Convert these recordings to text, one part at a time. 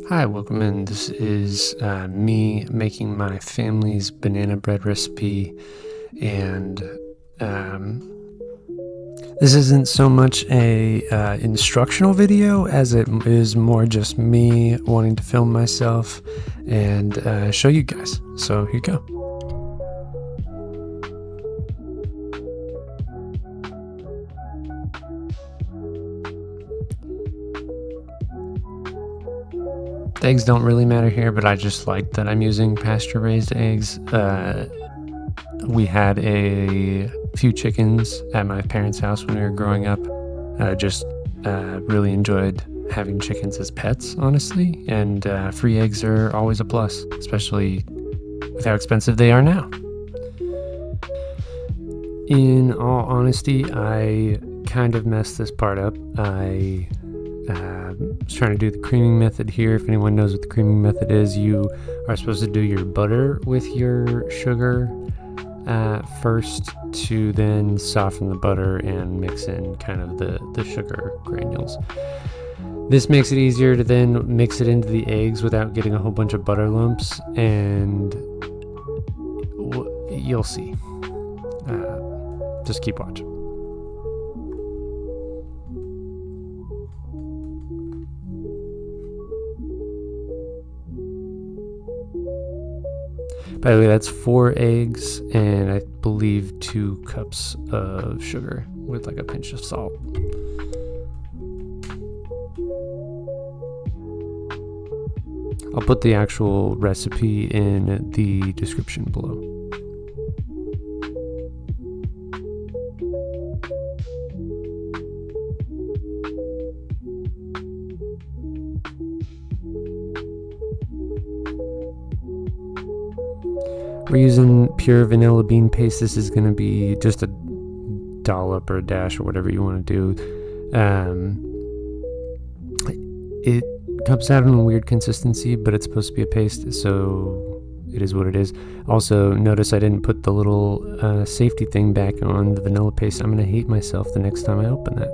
Hi, welcome in. This is me making my family's banana bread recipe, and um, this isn't so much a instructional video as it is more just me wanting to film myself and show you guys. So here you go. The eggs don't really matter here, but I just like that I'm using pasture-raised eggs. We had a few chickens at my parents' house when we were growing up. Just really enjoyed having chickens as pets, honestly. And free eggs are always a plus, especially with how expensive they are now. In all honesty, I kind of messed this part up. I was trying to do the creaming method here. If anyone knows what the creaming method is, you are supposed to do your butter with your sugar first to then soften the butter and mix in kind of the sugar granules. This makes it easier to then mix it into the eggs without getting a whole bunch of butter lumps, and you'll see. Just keep watching. By the way, that's 4 eggs and I believe 2 cups of sugar with like a pinch of salt. I'll put the actual recipe in the description below. We're using pure vanilla bean paste. This is going to be just a dollop or a dash or whatever you want to do. It comes out in a weird consistency, but it's supposed to be a paste, so it is what it is. Also, notice I didn't put the little safety thing back on the vanilla paste. I'm going to hate myself the next time I open that.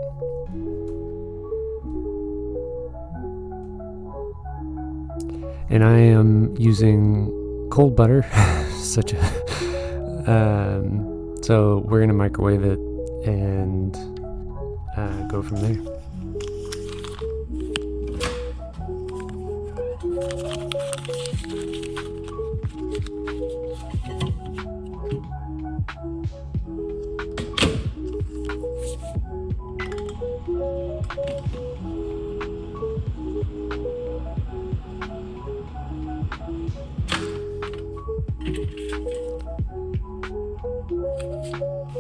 And I am using cold butter. So we're gonna microwave it and go from there.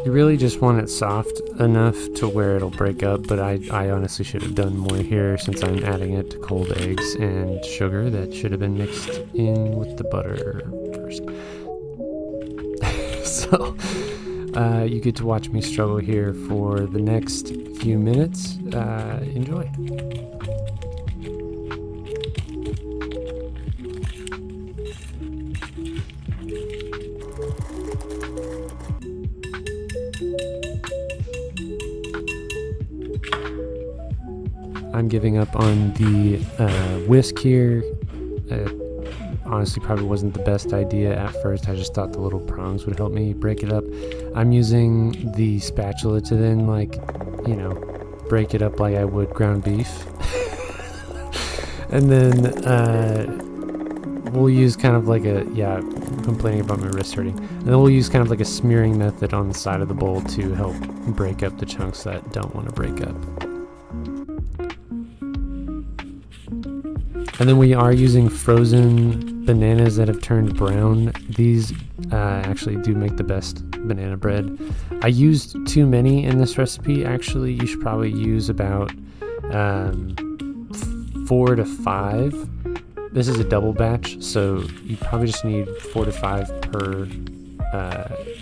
You really just want it soft enough to where it'll break up, but I honestly should have done more here since I'm adding it to cold eggs and sugar that should have been mixed in with the butter first. So you get to watch me struggle here for the next few minutes. Enjoy. I'm giving up on the whisk here. Honestly, probably wasn't the best idea at first. I just thought the little prongs would help me break it up. I'm using the spatula to then, break it up like I would ground beef. And then we'll use kind of like complaining about my wrist hurting. And then we'll use kind of like a smearing method on the side of the bowl to help break up the chunks that don't want to break up. And then we are using frozen bananas that have turned brown. These actually do make the best banana bread. I used too many in this recipe. Actually, you should probably use about 4 to 5. This is a double batch, so you probably just need 4 to 5 per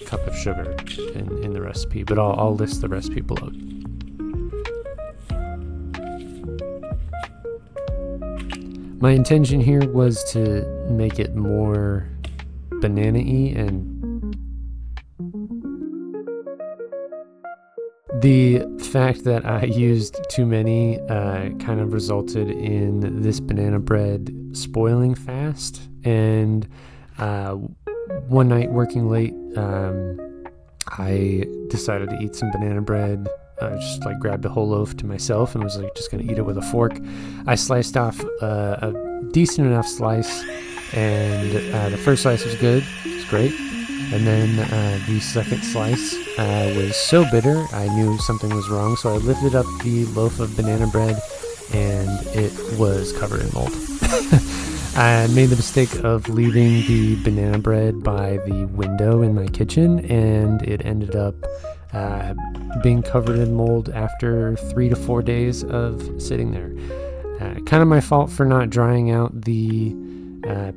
cup of sugar in the recipe. But I'll list the recipe below. My intention here was to make it more banana-y, and the fact that I used too many kind of resulted in this banana bread spoiling fast. And one night working late, I decided to eat some banana bread. I just like grabbed a whole loaf to myself and was like just gonna eat it with a fork. I sliced off a decent enough slice, and the first slice was good, it was great. And then the second slice was so bitter, I knew something was wrong. So I lifted up the loaf of banana bread, and it was covered in mold. I made the mistake of leaving the banana bread by the window in my kitchen, and it ended up being covered in mold after 3 to 4 days of sitting there. Kind of my fault for not drying out the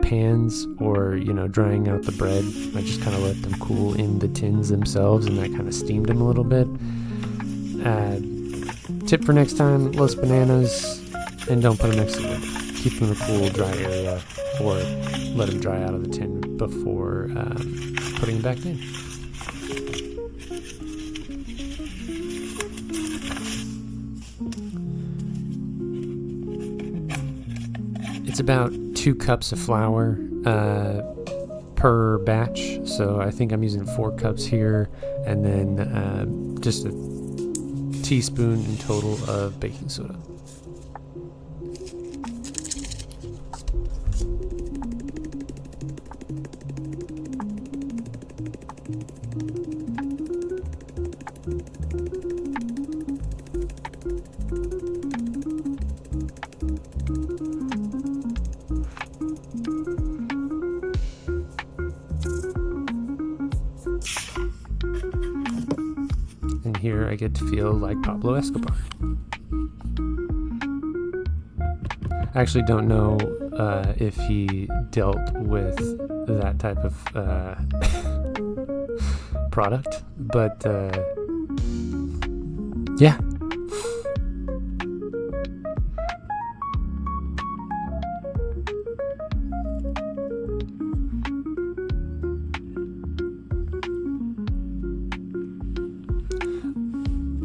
pans, or drying out the bread. I just kind of let them cool in the tins themselves, and that kind of steamed them a little bit. Tip for next time: roast bananas and don't put them next to the window. Keep them in a cool, dry area, or let them dry out of the tin before putting them back in. It's about 2 cups of flour per batch, so I think I'm using 4 cups here, and then just a teaspoon in total of baking soda. And here I get to feel like Pablo Escobar. I actually don't know if he dealt with that type of product, but yeah.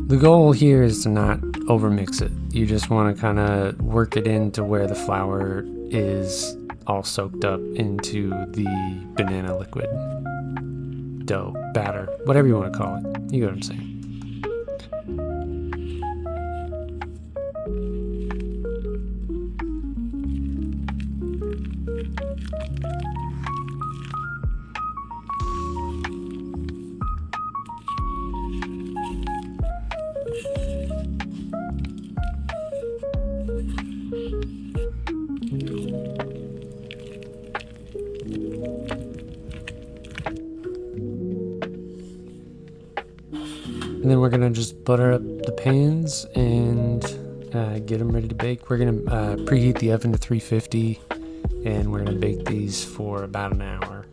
The goal here is to not overmix it. You just want to kind of work it into where the flour is all soaked up into the banana liquid, dough, batter, whatever you want to call it. You get what I'm saying. And then we're gonna just butter up the pans and get them ready to bake. We're gonna preheat the oven to 350, and we're gonna bake these for about an hour.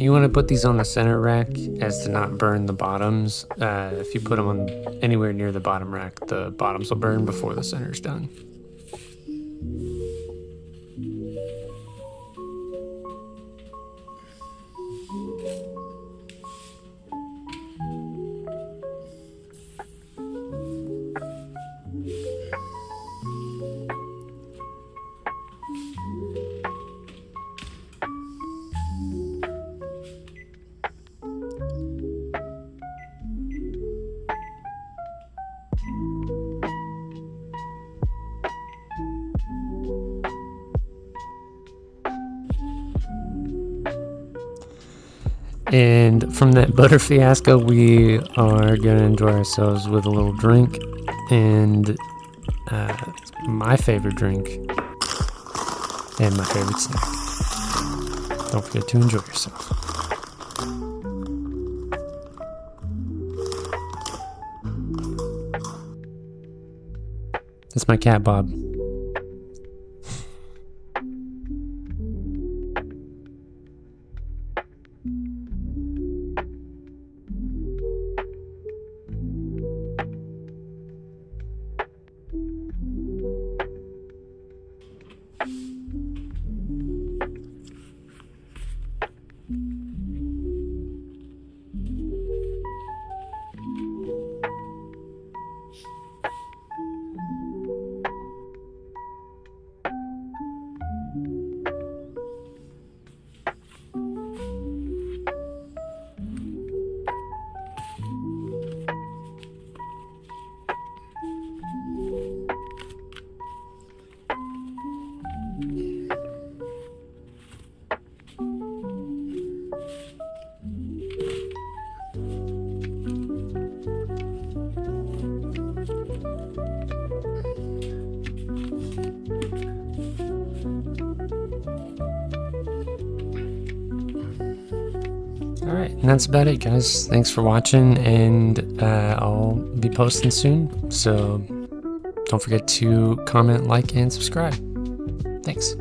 You want to put these on the center rack as to not burn the bottoms. If you put them on anywhere near the bottom rack, the bottoms will burn before the center's done. And from that butter fiasco, we are going to enjoy ourselves with a little drink. And my favorite drink and my favorite snack. Don't forget to enjoy yourself. That's my cat, Bob. Alright, and that's about it, guys. Thanks for watching, and I'll be posting soon, so don't forget to comment, like, and subscribe. Thanks.